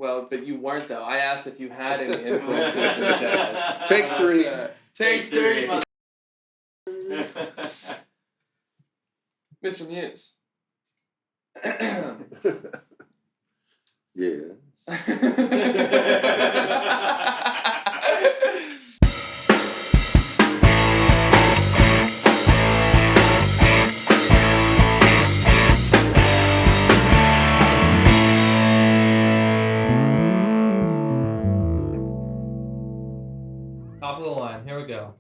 Well, but you weren't though. I asked if you had any influences in jazz. Take three. Take three, Mr. Muse. Yeah. Top of the line. Here we go.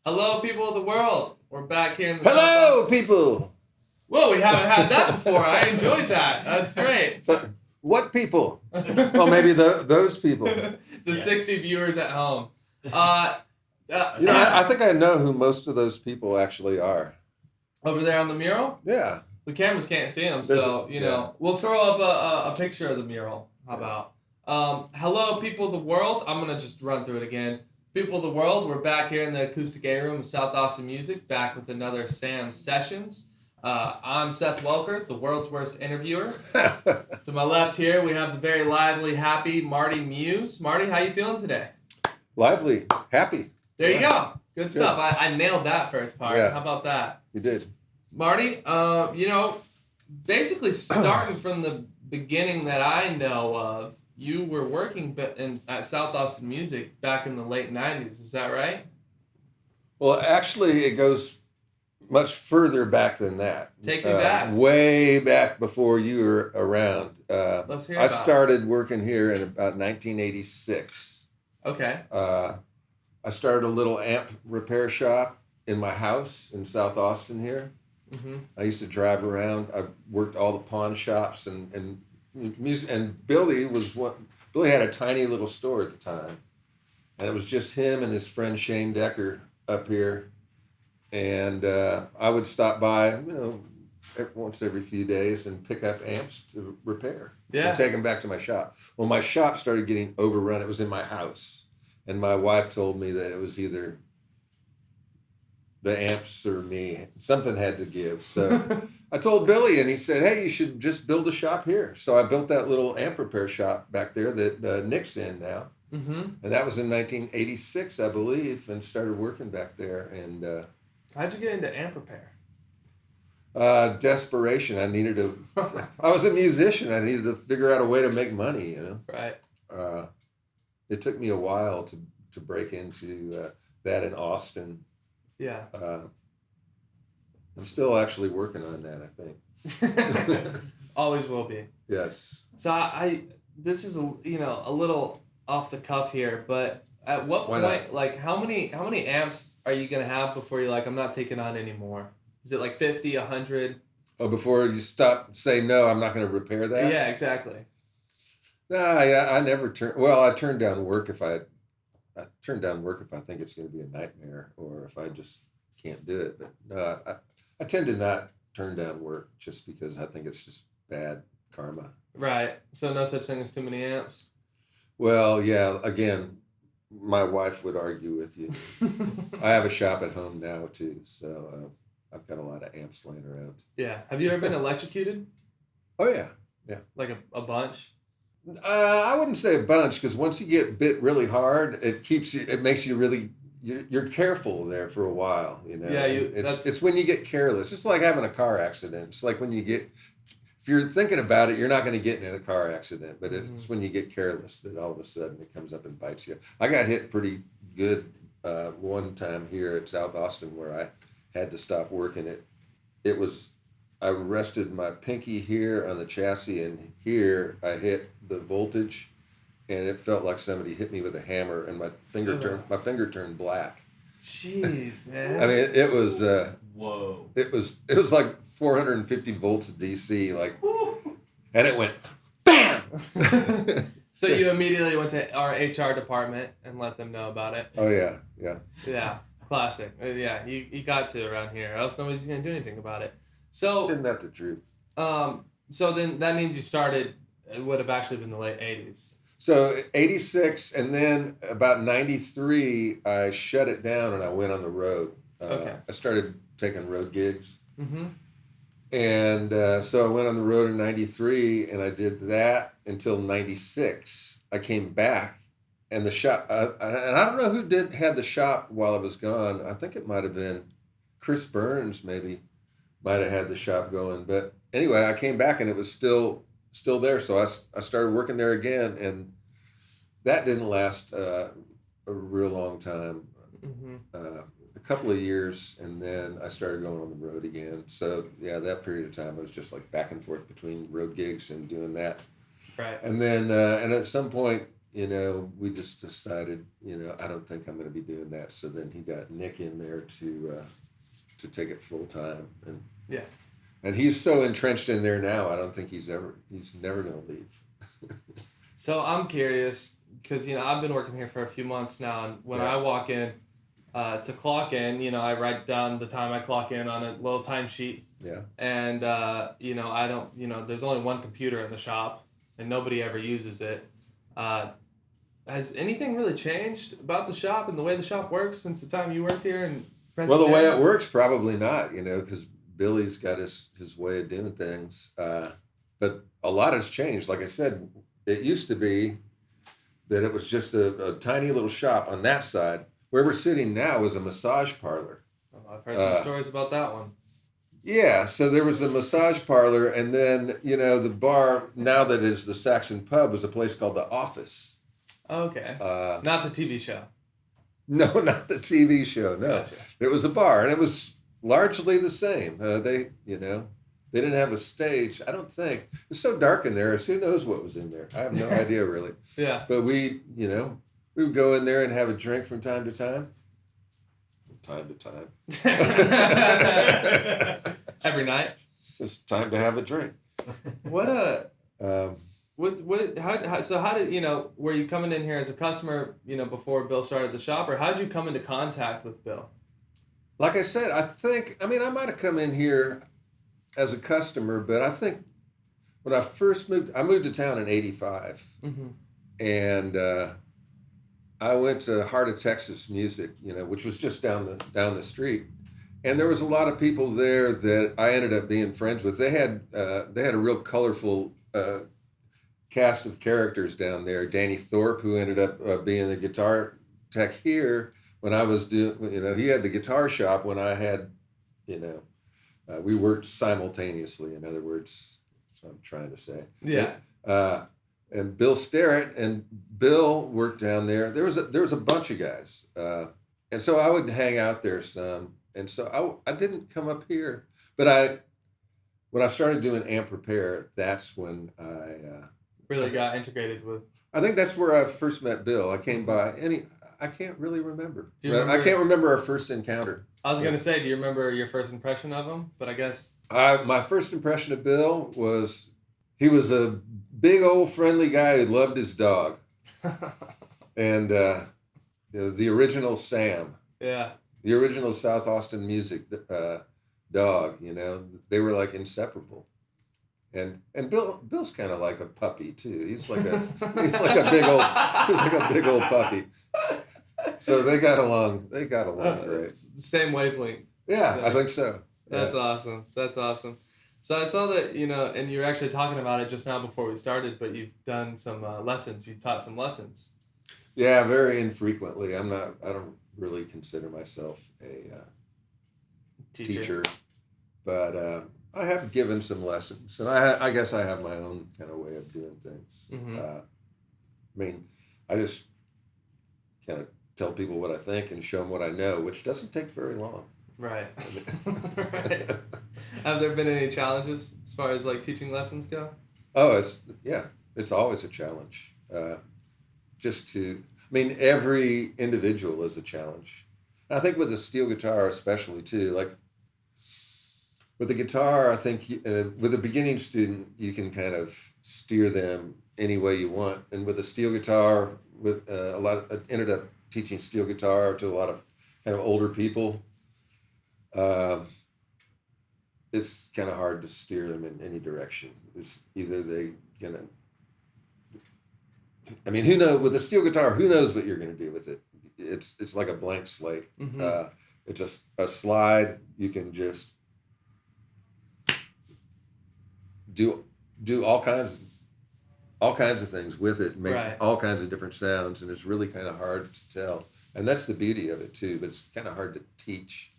Hello, people of the world. We're back here in the Hello, South. people. Whoa, we haven't had that before. I enjoyed that. That's great. So, what people? Well, maybe those people. The 60 viewers at home. I think I know who most of those people actually are. Over there on the mural? Yeah. The cameras can't see them, so, we'll throw up a picture of the mural. How about? Hello, people of the world. I'm going to just run through it again. People of the world, we're back here in the Acoustic A Room of South Austin Music, back with another Sam Sessions. I'm Seth Welker, the world's worst interviewer. To my left here, we have the very lively, happy Marty Muse. Marty, how you feeling today? Lively. Happy. There you go. Good stuff. I nailed that first part. Yeah. How about that? You did. Marty, basically starting from the beginning that I know of, you were working at South Austin Music back in the late 90s. Is that right? Well, actually, it goes much further back than that. Take me back. Way back before you were around. Let's hear I about started working here in about 1986. Okay. I started a little amp repair shop in my house in South Austin here. Mm-hmm. I used to drive around. I worked all the pawn shops and music. And Billy had a tiny little store at the time, and it was just him and his friend Shane Decker up here. And I would stop by, once every few days and pick up amps to repair. Yeah. And take them back to my shop. Well, my shop started getting overrun. It was in my house, and my wife told me that it was either the amps or me. Something had to give. So I told Billy, and he said, hey, you should just build a shop here. So I built that little amp repair shop back there that Nick's in now. Mm-hmm. And that was in 1986, I believe, and started working back there. And how'd you get into amp repair? Desperation. I was a musician. I needed to figure out a way to make money, Right. It took me a while to break into that in Austin. Yeah. I'm still actually working on that, I think. Always will be. Yes. So this is a little off the cuff here, but at what Why point, not? like how many amps are you gonna have before you're like, I'm not taking on anymore? Is it like 50, 100? Oh, before you say no, I'm not going to repair that? Yeah, exactly. I never I turn down work if I think it's going to be a nightmare or if I just can't do it. But no, I tend to not turn down work just because I think it's just bad karma. Right. So no such thing as too many amps? Well, yeah, again, my wife would argue with you. I have a shop at home now too, so I've got a lot of amps laying around. Yeah. Have you ever been electrocuted? Oh yeah, yeah. Like a bunch? I wouldn't say a bunch because once you get bit really hard, it makes you really. You're careful there for a while, Yeah, it's when you get careless. It's like having a car accident. It's like when you get. If you're thinking about it, you're not going to get in a car accident, but it's when you get careless that all of a sudden it comes up and bites you. I got hit pretty good one time here at South Austin where I had to stop working. I rested my pinky here on the chassis, and here I hit the voltage, and it felt like somebody hit me with a hammer, and my finger turned black. Jeez, man. I mean, it was. Whoa. It was like 450 volts DC, like, and it went, bam. So you immediately went to our HR department and let them know about it. Oh yeah, yeah. Yeah, classic. Yeah, you got to around here, or else nobody's gonna do anything about it. So Isn't that the truth? So then that means you started. It would have actually been the late 80s. So 86, and then about 93, I shut it down and I went on the road. Okay. I started taking road gigs. Mm-hmm. And so I went on the road in 93, and I did that until 96. I came back, and the shop, and I don't know who had the shop while I was gone. I think it might have been Chris Burns, maybe, might have had the shop going. But anyway, I came back, and it was still there. So I started working there again, and that didn't last a real long time. A couple of years, and then I started going on the road again. So yeah, that period of time I was just like back and forth between road gigs and doing that. Right. And then and at some point, we just decided, I don't think I'm going to be doing that. So then he got Nick in there to take it full time, and yeah. And he's so entrenched in there now. I don't think he's never going to leave. So I'm curious because I've been working here for a few months now, and when I walk in. To clock in, I write down the time I clock in on a little timesheet. Yeah. And, I don't, there's only one computer in the shop and nobody ever uses it. Has anything really changed about the shop and the way the shop works since the time you worked here? Well, the way it works, probably not, because Billy's got his way of doing things. But a lot has changed. Like I said, it used to be that it was just a tiny little shop on that side. Where we're sitting now is a massage parlor. Oh, I've heard some stories about that one. Yeah, so there was a massage parlor, and then, the bar, now that is the Saxon Pub, was a place called The Office. Okay. Not the TV show. No, not the TV show, no. Gotcha. It was a bar, and it was largely the same. They didn't have a stage, I don't think. It's so dark in there, who knows what was in there? I have no idea, really. Yeah. But we would go in there and have a drink from time to time. From time to time. Every night. It's just time to have a drink. How did were you coming in here as a customer, before Bill started the shop, or how did you come into contact with Bill? Like I said, I might have come in here as a customer, but I think when I first moved to town in 85. Mm-hmm. And I went to Heart of Texas Music, which was just down the street, and there was a lot of people there that I ended up being friends with. They had a real colorful cast of characters down there. Danny Thorpe, who ended up being the guitar tech here when I was doing, he had the guitar shop when I had, we worked simultaneously. In other words, that's what I'm trying to say. Yeah. And Bill Starrett, and Bill worked down there. There was a bunch of guys, and so I would hang out there some. And so I didn't come up here, but when I started doing Amp Repair, that's when I really got integrated with. I think that's where I first met Bill. I came by I can't really remember. I can't remember our first encounter. I was gonna say, do you remember your first impression of him? But I guess my first impression of Bill was he was a big old friendly guy who loved his dog, and the original Sam. Yeah. The original South Austin Music dog. They were like inseparable, and Bill's kind of like a puppy too. He's like a big old puppy. So they got along great. Same wavelength. Yeah, I think so. That's awesome. That's awesome. So I saw that, and you were actually talking about it just now before we started, but you've done some lessons. You've taught some lessons. Yeah, very infrequently. I don't really consider myself a teacher, but I have given some lessons, and I guess I have my own kind of way of doing things. Mm-hmm. I just kind of tell people what I think and show them what I know, which doesn't take very long. Right. Right. Have there been any challenges as far as like teaching lessons go? Oh, it's always a challenge. Every individual is a challenge. And I think with the steel guitar especially too, like with the guitar, I think with a beginning student, you can kind of steer them any way you want. And with a steel guitar, I ended up teaching steel guitar to a lot of kind of older people. It's kind of hard to steer them in any direction. It's either who knows, with a steel guitar, who knows what you're going to do with it? It's like a blank slate. Mm-hmm. It's a slide. You can just do all kinds of things with it, make all kinds of different sounds, and it's really kind of hard to tell. And that's the beauty of it too. But it's kind of hard to teach.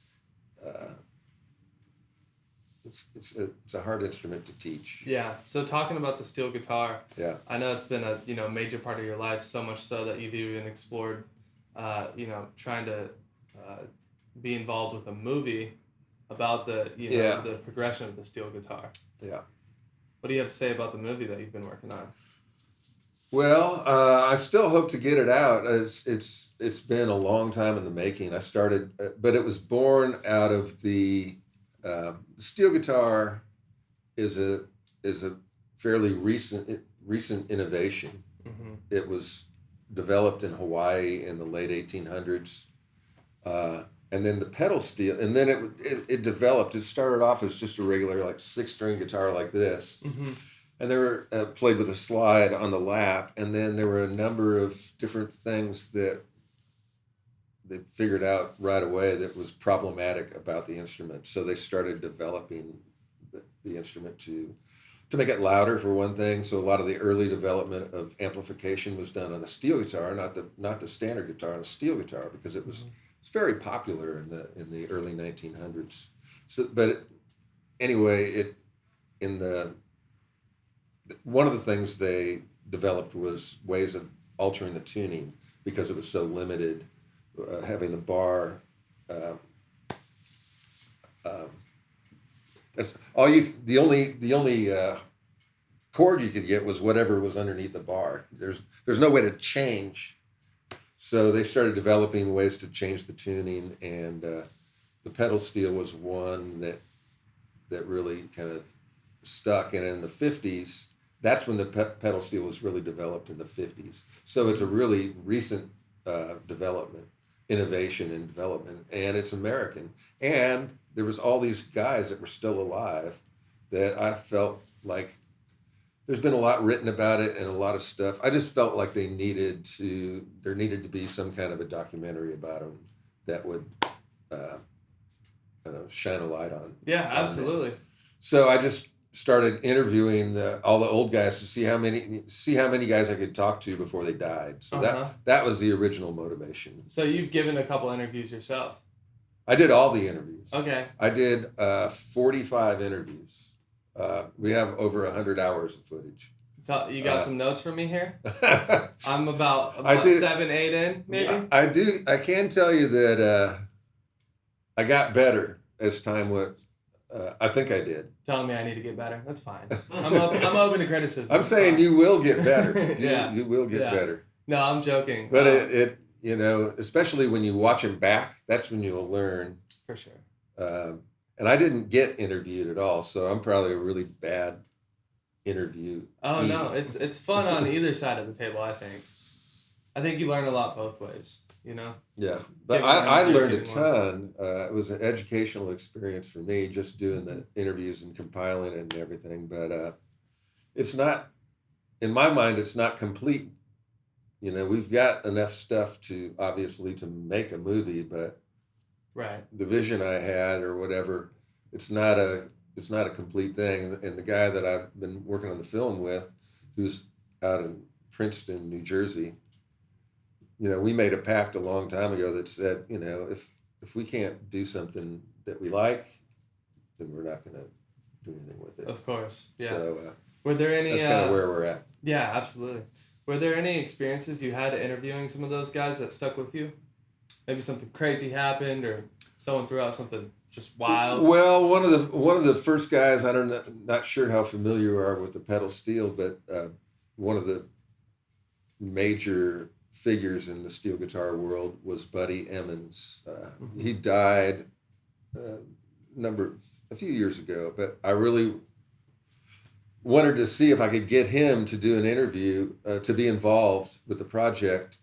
It's a hard instrument to teach. Yeah. So talking about the steel guitar. Yeah. I know it's been a major part of your life, so much so that you've even explored, trying to be involved with a movie about the the progression of the steel guitar. Yeah. What do you have to say about the movie that you've been working on? Well, I still hope to get it out. It's been a long time in the making. I started, but it was born out of the steel guitar is a fairly recent innovation. Mm-hmm. It was developed in Hawaii in the late 1800s, and then the pedal steel, and then it developed. It started off as just a regular 6-string guitar like this. Mm-hmm. And they were played with a slide on the lap, and then there were a number of different things that they figured out right away that was problematic about the instrument. So they started developing the instrument to make it louder, for one thing. So a lot of the early development of amplification was done on a steel guitar, not the standard guitar, on a steel guitar, because it's very popular in the early 1900s. So, but anyway, one of the things they developed was ways of altering the tuning because it was so limited, having the bar. That's all you. The only chord you could get was whatever was underneath the bar. There's no way to change. So they started developing ways to change the tuning, and the pedal steel was one that really kind of stuck. And in the 50s, that's when the pedal steel was really developed, in the 50s. So it's a really recent innovation and development, and it's American. And there was all these guys that were still alive that I felt like there's been a lot written about it and a lot of stuff. I just felt like there needed to be some kind of a documentary about them that would shine a light on. Yeah, absolutely. So I just started interviewing all the old guys to see how many guys I could talk to before they died. So that was the original motivation. So you've given a couple interviews yourself. I did all the interviews. Okay. I did 45 interviews. We have over 100 hours of footage. You got some notes for me here? I'm about 7, 8 in, maybe? I do. I can tell you that I got better as time went. I think I did. Telling me I need to get better. That's fine. I'm open to criticism. I'm saying you will get better. You will get better. No, I'm joking. But it especially when you watch them back, that's when you'll learn. For sure. And I didn't get interviewed at all, so I'm probably a really bad interview. Oh no, it's fun on either side of the table. I think you learn a lot both ways. Yeah, but I learned a ton. It was an educational experience for me, just doing the interviews and compiling it and everything. But it's not, in my mind, it's not complete. We've got enough stuff to make a movie, but the vision I had or whatever, it's not a complete thing. And the guy that I've been working on the film with, who's out in Princeton, New Jersey, we made a pact a long time ago that said, if we can't do something that we like, then we're not going to do anything with it. Of course, yeah. So were there any? That's kind of where we're at. Yeah, absolutely. Were there any experiences you had interviewing some of those guys that stuck with you? Maybe something crazy happened, or someone threw out something just wild. Well, one of the first guys, not sure how familiar you are with the pedal steel, but one of the major figures in the steel guitar world was Buddy Emmons. He died a few years ago, but I really wanted to see if I could get him to do an interview, to be involved with the project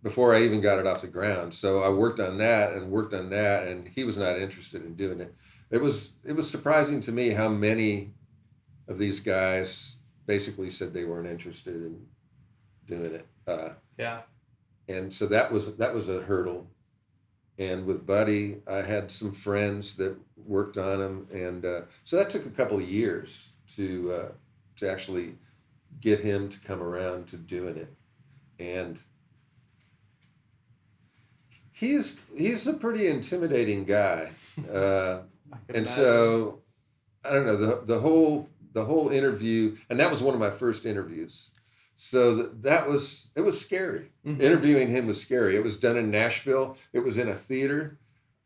before I even got it off the ground. So I worked on that, and he was not interested in doing it. It was surprising to me how many of these guys basically said they weren't interested in doing it. And so that was a hurdle. And with Buddy, I had some friends that worked on him, and so that took a couple of years. to actually get him to come around to doing it. And he's a pretty intimidating guy. And so I don't know, the whole interview, and that was one of my first interviews. So it was scary. Mm-hmm. Interviewing him was scary. It was done in Nashville. It was in a theater.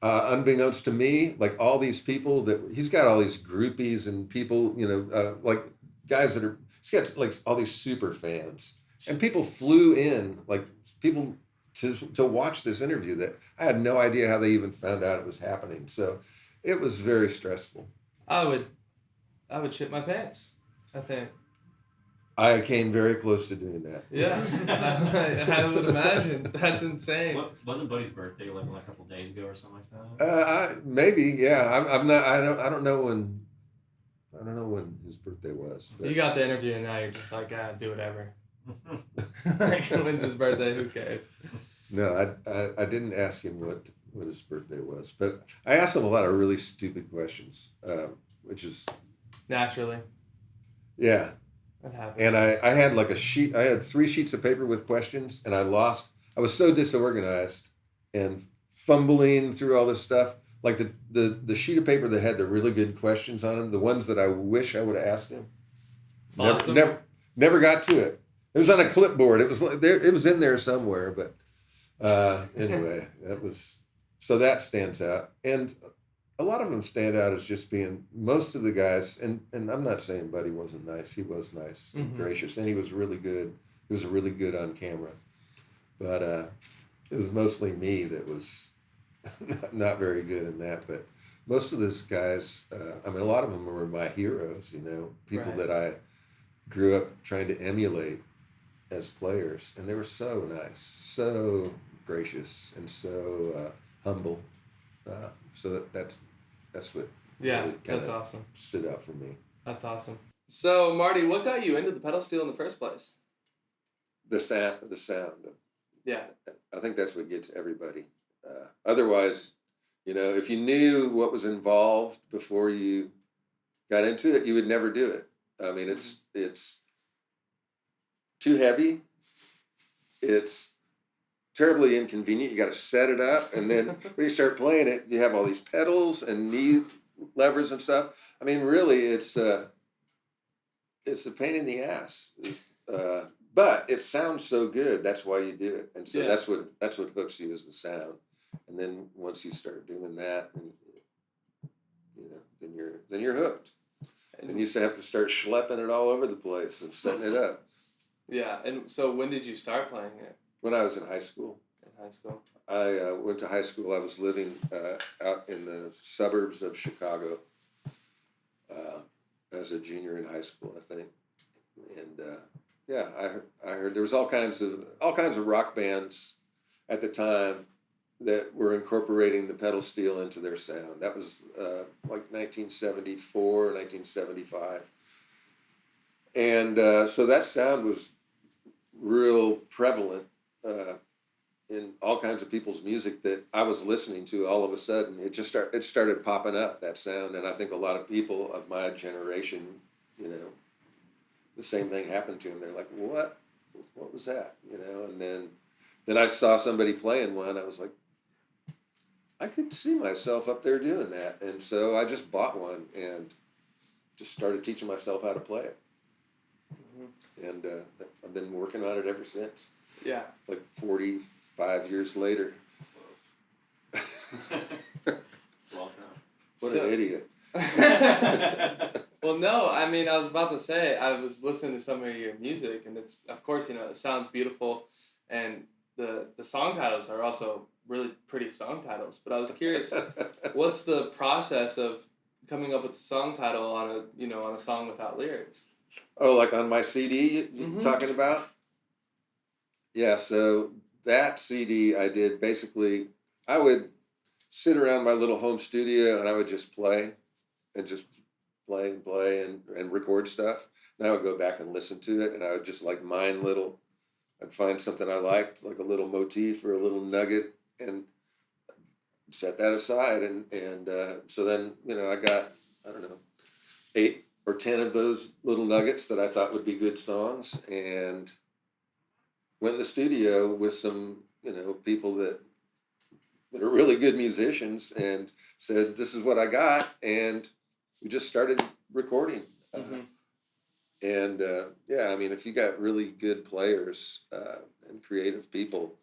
Unbeknownst to me, like all these people he's got all these groupies and people, like guys he's got like all these super fans, and people flew in, like people to watch this interview that I had no idea how they even found out it was happening. So it was very stressful. I would shit my pants, I think. I came very close to doing that. Yeah, I would imagine. That's insane. Wasn't Buddy's birthday like a couple days ago or something like that? Maybe, yeah. I'm not. I don't know when. I don't know when his birthday was. But. You got the interview and now you're just like, do whatever. Like, when's his birthday? Who cares? No, I didn't ask him what his birthday was, but I asked him a lot of really stupid questions, which is naturally. Yeah. That happens. And I had like I had 3 sheets of paper with questions, and I was so disorganized and fumbling through all this stuff. Like the sheet of paper that had the really good questions on them, the ones that I wish I would have asked him. Never got to it. It was on a clipboard. It was like it was in there somewhere, but anyway, so that stands out. And a lot of them stand out as just being, most of the guys, and I'm not saying Buddy wasn't nice. He was nice and gracious, and he was really good. He was really good on camera. But it was mostly me that was not very good in that. But most of those guys, a lot of them were my heroes, people that I grew up trying to emulate as players. And they were so nice, so gracious, and so humble. So that's what really that's awesome. Stood out for me. That's awesome. So Marty, what got you into the pedal steel in the first place? The sound. Yeah. I think that's what gets everybody. Otherwise, if you knew what was involved before you got into it, you would never do it. I mean, it's too heavy. It's terribly inconvenient. You got to set it up, and then when you start playing it, you have all these pedals and knee levers and stuff. I mean, really, it's a pain in the ass. But it sounds so good. That's why you do it, and so that's what hooks you is the sound. And then once you start doing that, and then you're hooked. And you used to have to start schlepping it all over the place and setting it up. Yeah, and so when did you start playing it? When I was in high school. In high school? I went to high school. I was living out in the suburbs of Chicago as a junior in high school, I think. And I heard there was all kinds of rock bands at the time that were incorporating the pedal steel into their sound. That was like 1974, 1975. And so that sound was real prevalent in all kinds of people's music that I was listening to. All of a sudden, it started popping up, that sound. And I think a lot of people of my generation, the same thing happened to them. They're like, what was that? And then I saw somebody playing one. I was like, I could see myself up there doing that. And so I just bought one and just started teaching myself how to play it. Mm-hmm. And I've been working on it ever since. Yeah. Like 45 years later. What an idiot. Well, no, I was about to say, I was listening to some of your music, and it's, of course, it sounds beautiful, and the song titles are also really pretty song titles. But I was curious, what's the process of coming up with the song title on a song without lyrics? Oh, like on my CD you're talking about? Yeah, so that CD I did basically, I would sit around my little home studio and I would just play and record stuff. Then I would go back and listen to it, and I would just like I'd find something I liked, like a little motif or a little nugget, and set that aside. And so then, I got, I don't know, or 10 of those little nuggets that I thought would be good songs, and went in the studio with some, people that are really good musicians, and said, "This is what I got," and we just started recording. Mm-hmm. I mean, if you got really good players and creative people,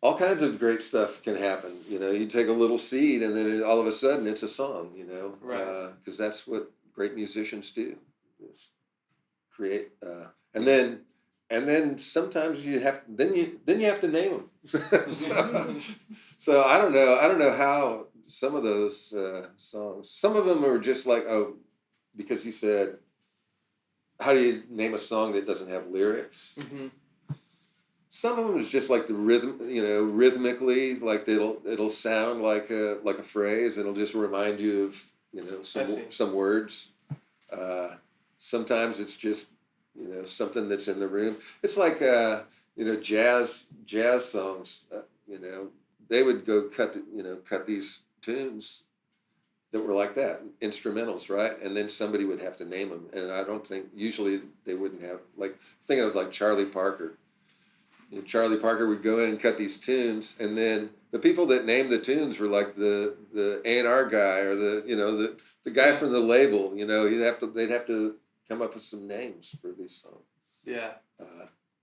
all kinds of great stuff can happen. You take a little seed, and then all of a sudden it's a song. Right. Because that's what great musicians do, is create. And then sometimes you have to name them. So I don't know how some of those songs. Some of them are just like, oh, because he said, how do you name a song that doesn't have lyrics? Mm-hmm. Some of them is just like the rhythm, rhythmically, like it'll sound like a phrase. It'll just remind you of some words. Sometimes it's just something that's in the room. It's like jazz songs. They would go cut these tunes that were like that, instrumentals, right? And then somebody would have to name them. And I don't think usually they wouldn't have, like, thinking of like Charlie Parker. Charlie Parker would go in and cut these tunes, and then the people that named the tunes were like the A&R guy, or the guy from the label. They'd have to come up with some names for these songs. Yeah.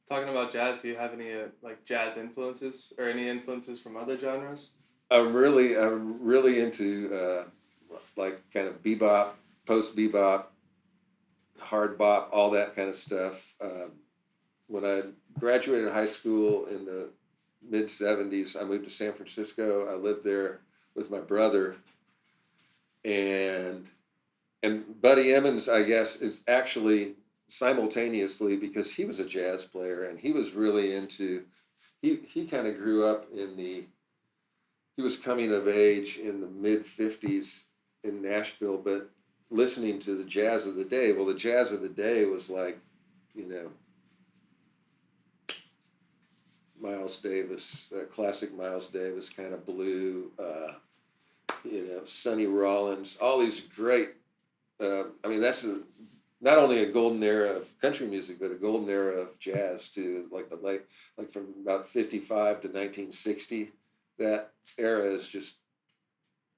Talking about jazz, do you have any like jazz influences or any influences from other genres? I'm really into like kind of bebop, post bebop, hard bop, all that kind of stuff. When I graduated high school in the mid-'70s, I moved to San Francisco. I lived there with my brother, and Buddy Emmons, I guess, is actually simultaneously, because he was a jazz player and he was really into. He kind of grew up he was coming of age in the mid-'50s in Nashville, but listening to the jazz of the day. Well, the jazz of the day was like, Miles Davis, classic Miles Davis kind of blue, Sonny Rollins, all these great. That's not only a golden era of country music, but a golden era of jazz too. Like from about 55 to 1960, that era is just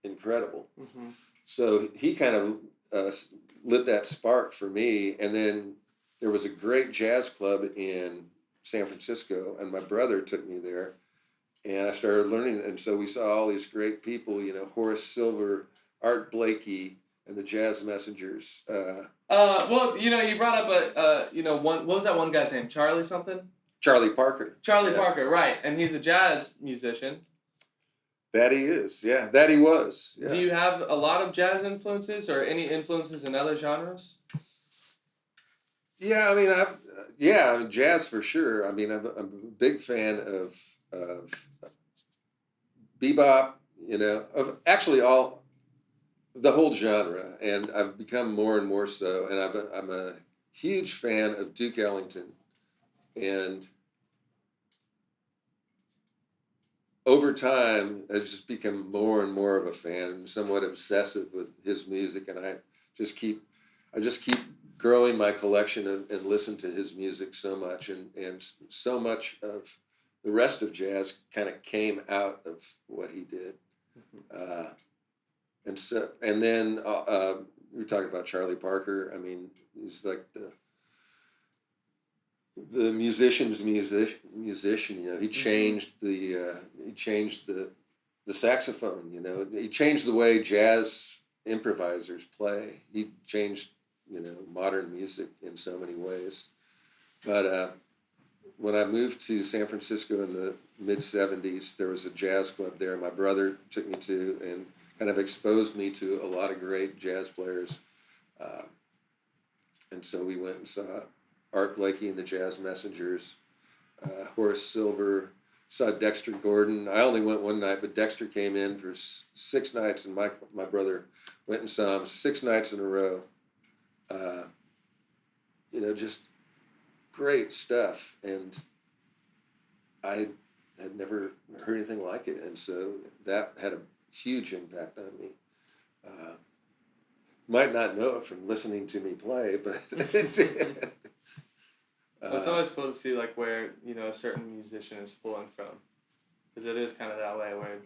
incredible. Mm-hmm. So he kind of lit that spark for me, and then there was a great jazz club in San Francisco, and my brother took me there, and I started learning. And so we saw all these great people, Horace Silver, Art Blakey, and the Jazz Messengers. Well, you brought up what was that one guy's name? Charlie something? Charlie Parker. Charlie Parker, right? And he's a jazz musician. That he is, yeah. That he was. Yeah. Do you have a lot of jazz influences or any influences in other genres? Yeah, I mean, jazz for sure. I mean, I'm a big fan of bebop, of actually the whole genre, and I've become more and more so. And I'm a huge fan of Duke Ellington, and over time, I've just become more and more of a fan, and somewhat obsessive with his music, and I just keep growing my collection and listen to his music so much, and so much of the rest of jazz kind of came out of what he did. Mm-hmm. And then we were talking about Charlie Parker. I mean, he's like the musician's musician. He changed the saxophone. He changed the way jazz improvisers play. He changed modern music in so many ways. But when I moved to San Francisco in the mid-'70s, there was a jazz club there. My brother took me to and kind of exposed me to a lot of great jazz players. And so we went and saw Art Blakey and the Jazz Messengers, Horace Silver, saw Dexter Gordon. I only went one night, but Dexter came in for 6 nights, and my brother went and saw him 6 nights in a row. Just great stuff, and I had never heard anything like it, and so that had a huge impact on me. might not know it from listening to me play, but it did. It's always cool to see like where a certain musician is pulling from, because it is kind of that way where.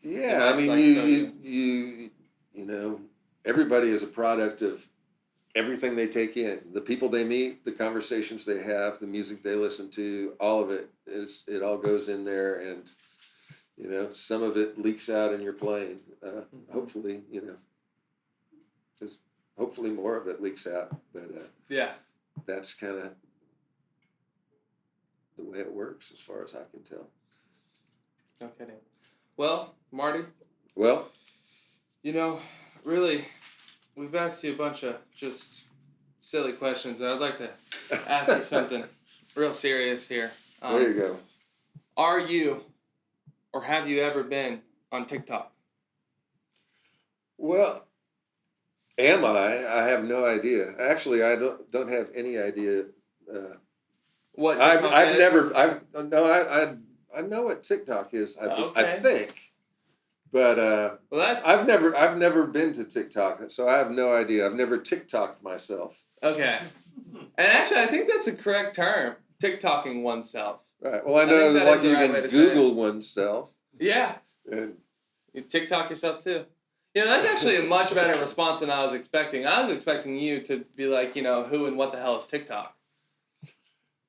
Yeah, I mean, you know, everybody is a product of everything they take in, the people they meet, the conversations they have, the music they listen to, all of it. It all goes in there, and some of it leaks out in your playing. Hopefully, because hopefully more of it leaks out. But that's kind of the way it works, as far as I can tell. No kidding. Well, Marty. Well, really, we've asked you a bunch of just silly questions, and I'd like to ask you something real serious here. There you go. Are you, or have you ever been on TikTok? Well, am I? I have no idea. Actually, I don't have any idea. What TikTok I've is? never. I know what TikTok is. I think, but I've never been to TikTok, so I have no idea. I've never TikToked myself. Okay, and actually, I think that's a correct term. TikToking oneself. Right. Well, I know like you can Google oneself. Yeah. And you TikTok yourself too. That's actually a much better response than I was expecting. I was expecting you to be like, who and what the hell is TikTok?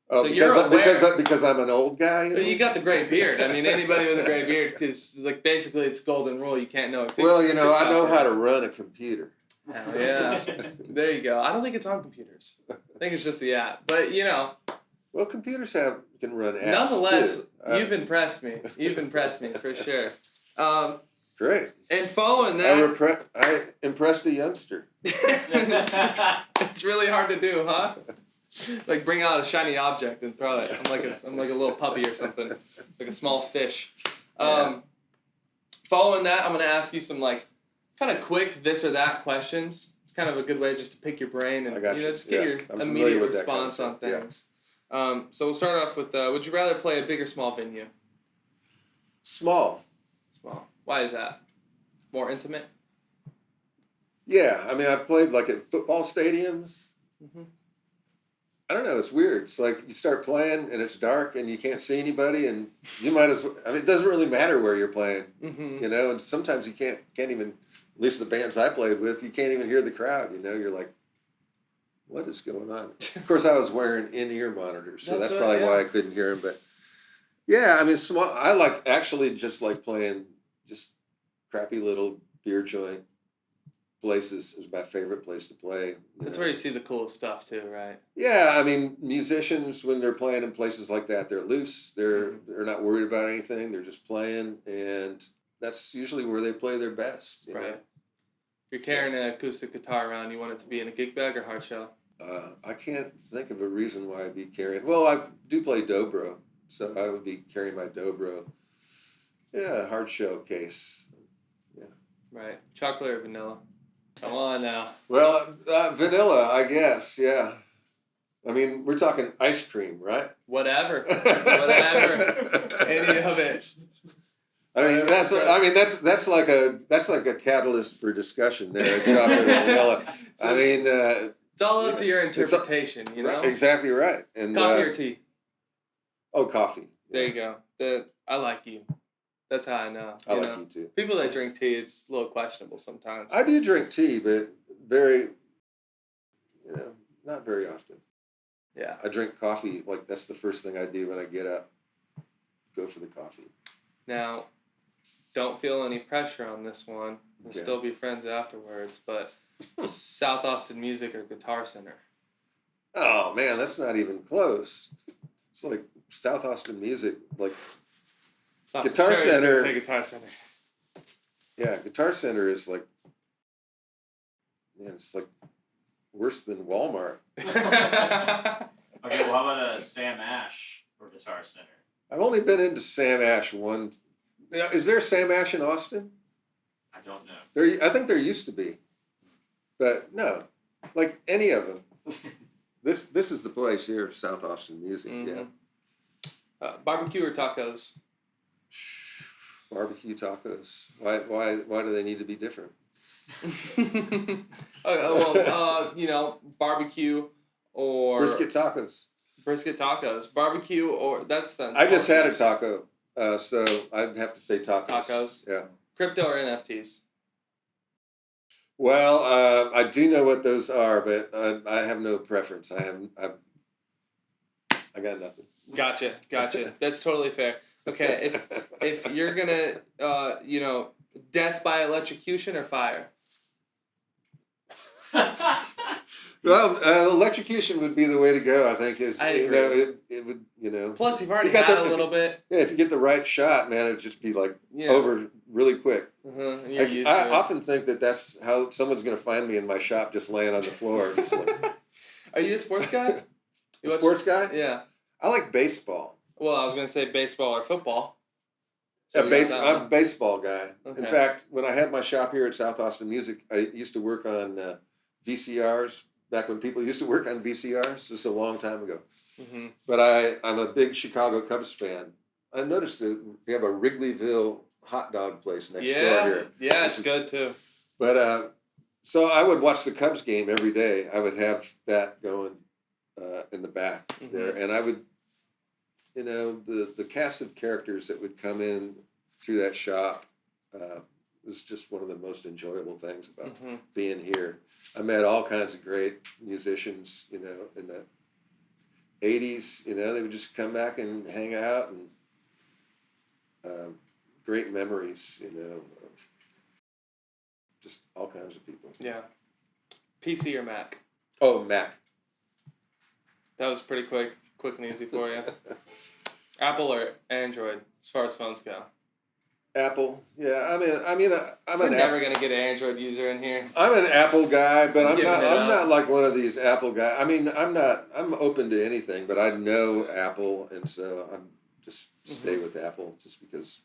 Oh, so because I'm an old guy. You got the gray beard. I mean, anybody with a gray beard, because basically it's golden rule. You can't know. Well, I know how to run a computer. Hell yeah. There you go. I don't think it's on computers. I think it's just the app. But well, computers can run apps. Nonetheless, too. You've impressed me. You've impressed me for sure. Great. And following that, I impressed a youngster. It's really hard to do, huh? Like bring out a shiny object and throw it. I'm like a little puppy or something, like a small fish. Following that, I'm gonna ask you some kind of quick this or that questions. It's kind of a good way just to pick your brain and just get your immediate response on things. Yeah. So we'll start off with would you rather play a big or small venue? Small. Small. Why is that? More intimate? Yeah, I mean I've played at football stadiums. Mm-hmm. I don't know. It's weird. It's like you start playing and it's dark and you can't see anybody, and you might as well. I mean, it doesn't really matter where you're playing, And sometimes you can't even. At least the bands I played with, you can't even hear the crowd. You're like, what is going on? Of course, I was wearing in-ear monitors, so that's probably why I couldn't hear them. But yeah, I mean, small. I actually just like playing just crappy little beer joint places is my favorite place to play. That's where you see the coolest stuff too, right? Yeah, I mean, musicians when they're playing in places like that, they're loose. They're not worried about anything. They're just playing, and that's usually where they play their best. You know? If you're carrying an acoustic guitar around, you want it to be in a gig bag or hard shell? I can't think of a reason why I'd be carrying. Well, I do play dobro, so I would be carrying my dobro. Yeah, hard shell case. Yeah. Right. Chocolate or vanilla? Come on now. Well, vanilla, I guess. Yeah. I mean, we're talking ice cream, right? Whatever. Any of it. I mean, that's like a catalyst for discussion there. Chocolate or vanilla. I mean, it's all up to your interpretation, Exactly right. And coffee or tea? Oh, coffee. There you go. I like you. That's how I know. I like you too. People that drink tea, it's a little questionable sometimes. I do drink tea, but not very often. Yeah. I drink coffee, that's the first thing I do when I get up. Go for the coffee. Now, don't feel any pressure on this one. We'll still be friends afterwards, but South Austin Music or Guitar Center? Oh, man, that's not even close. It's like South Austin Music, Guitar Center. Say Guitar Center. Yeah, Guitar Center is it's worse than Walmart. Okay, well, how about Sam Ash or Guitar Center? I've only been into Sam Ash one. Is there a Sam Ash in Austin? I don't know. I think there used to be, but no, any of them. This is the place here, South Austin Music. Mm-hmm. Yeah. Barbecue or tacos? Barbecue tacos. Why do they need to be different? Barbecue or Brisket tacos. Barbecue or that's the. I just had a taco, so I'd have to say tacos. Tacos. Yeah. Crypto or NFTs? Well, I do know what those are, but I have no preference. I got nothing. Gotcha. That's totally fair. Okay, if you're gonna, death by electrocution or fire? Well, electrocution would be the way to go. I think I agree. It would Plus, you've already You got had the- a little bit. Yeah, if you get the right shot, man, it'd just be like Yeah. over really quick. And you're used to I it. often think that's how someone's going to find me in my shop, just laying on the floor. Just like, Are you a sports guy? a sports guy? Yeah. I like baseball. Well, I was gonna say baseball or football. I'm we got that a one. baseball guy. Okay. In fact, when I had my shop here at South Austin Music, I used to work on VCRs back when people used to work on VCRs. This is a long time ago. Mm-hmm. But I'm a big Chicago Cubs fan. I noticed that we have a Wrigleyville hot dog place next door here. Yeah, it's good too. But so I would watch the Cubs game every day. I would have that going in the back there, and I would, the cast of characters that would come in through that shop was just one of the most enjoyable things about being here. I met all kinds of great musicians, in the 80s. They would just come back and hang out, and great memories, of just all kinds of people. Yeah. PC or Mac? Oh, Mac. That was pretty quick and easy for you. Apple or Android, as far as phones go? Apple. Yeah, I'm We're an never gonna get an Android user in here. I'm an Apple guy, but I'm giving not. it I'm up. not like one of these Apple guys. I'm open to anything, but I know Apple, and so I'm just stay with Apple just because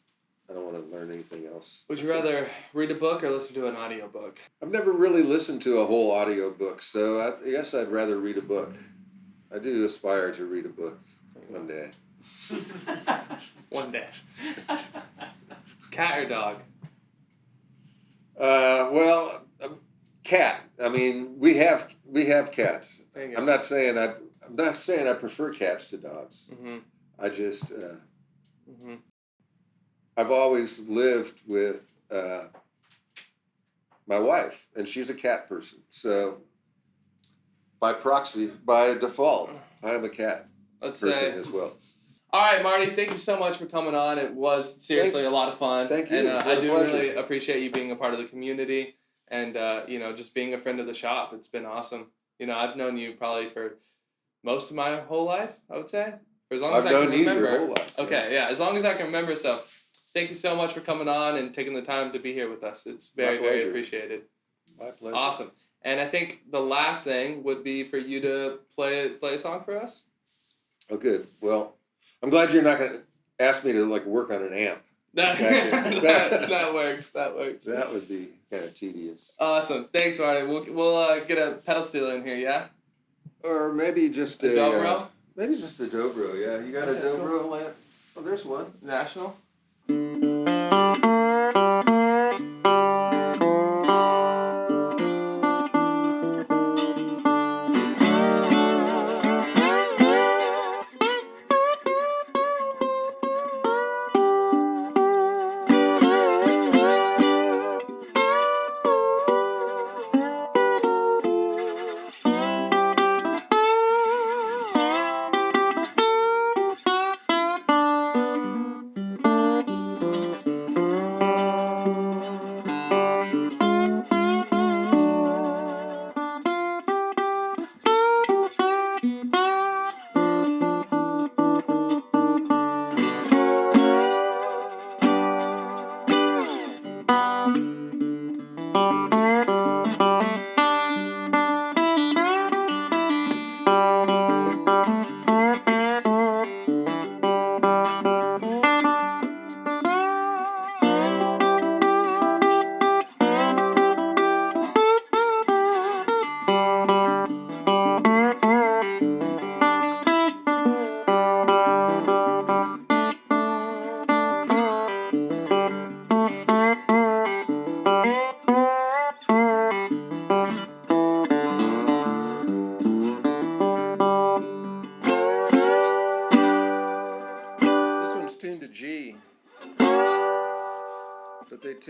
I don't want to learn anything else. Would you rather read a book or listen to an audiobook? I've never really listened to a whole audiobook, so I guess I'd rather read a book. I do aspire to read a book one day. One day. Cat or dog? Cat. We have cats. There you go. I'm not saying I prefer cats to dogs. Mm-hmm. I just I've always lived with my wife, and she's a cat person. So by proxy, by default, I am a cat person as well. All right, Marty, thank you so much for coming on. It was seriously a lot of fun. Thank you. And It's I been a do pleasure. really appreciate you being a part of the community and, just being a friend of the shop. It's been awesome. I've known you probably for most of my whole life, I would say. For as long as I can known you remember. your whole life. Okay, yeah, as long as I can remember. So thank you so much for coming on and taking the time to be here with us. It's very, My very pleasure. appreciated. My pleasure. Awesome. And I think the last thing would be for you to play a song for us. Oh, good. Well, I'm glad you're not going to ask me to work on an amp. That works. That would be kind of tedious. Awesome. Thanks, Marty. We'll get a pedal steel in here, yeah? Or maybe just A dobro? Maybe just a dobro. Yeah, you got a Okay, dobro lamp? Oh, there's one. National?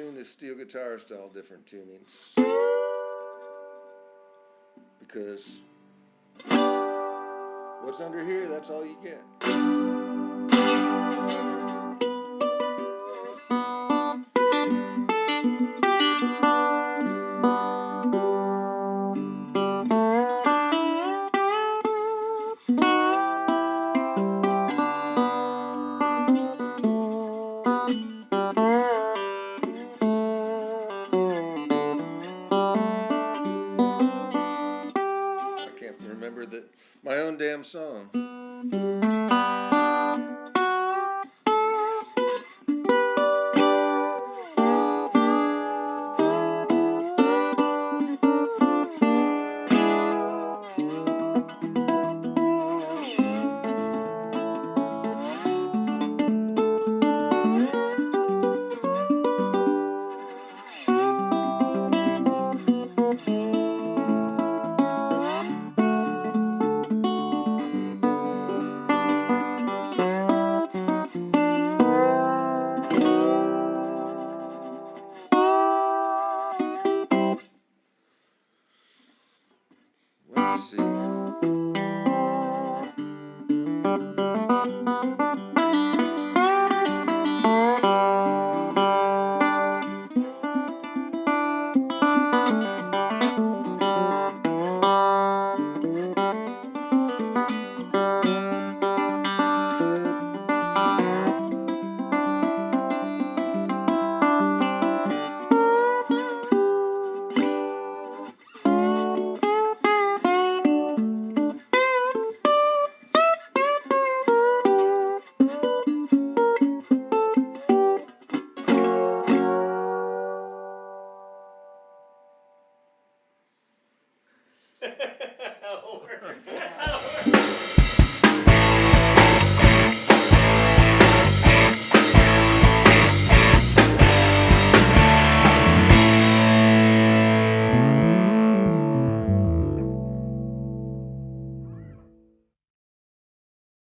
tune this steel guitars to all different tunings. Because what's under here, that's all you get. I can't remember my own damn song.